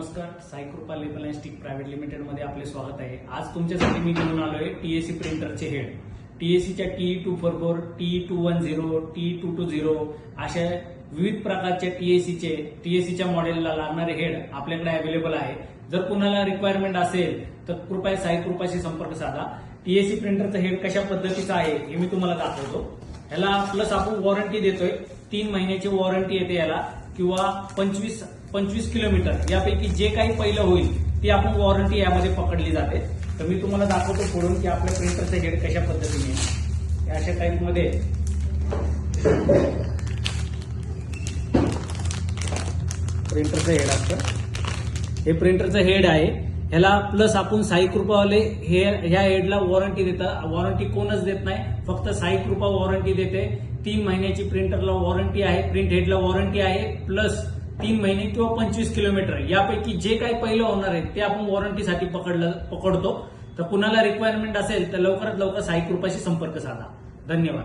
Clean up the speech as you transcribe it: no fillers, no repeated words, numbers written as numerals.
नमस्कार, साई कृपा label and stick private limited मध्ये आपले स्वागत आहे। आज तुमच्यासाठी मी घेऊन आलोय TAC प्रिंटरचे head. टीएसीच्या TE244, TE210, TE220 अशा विविध प्रकारच्या टीएसीच्या मॉडेलला लागणारे हेड आपल्याकडे अवेलेबल आहे। जर कुणाला रिक्वायरमेंट असेल तर कृपया साई कृपाशी संपर्क साधा। टीएसी प्रिंटरचं हेड कशा पद्धतीचं आहे हे मी तुम्हाला दाखवतो। याला प्लस आपण वॉरंटी देतोय, 3 महिन्याची वॉरंटी येते याला, किंवा 25 किलोमीटर यापैकी जे काही पहिलं होईल ती आपण वॉरंटी यामध्ये पकडली जाते। तर मी तुम्हाला दाखवतो पुढून की आपल्या प्रिंटरचं हेड कशा पद्धतीने अशा टाईपमध्ये प्रिंटरचं हेड असतं। हे प्रिंटरचं हेड आहे। ह्याला प्लस आपण साई कृपावाले ह्या हेडला वॉरंटी देतात। वॉरंटी कोणच देत नाही, फक्त साई कृपा वॉरंटी देते। 3 महिन्याची प्रिंटरला वॉरंटी आहे, प्रिंट हेडला वॉरंटी आहे, प्लस 3 महिने किंवा 25 किलोमीटर यापैकी जे काही पहिलं होणार आहे ते आपण वॉरंटीसाठी पकडतो। तर कुणाला रिक्वायरमेंट असेल तर लवकरात लवकर साई कृपाशी संपर्क साधा। धन्यवाद।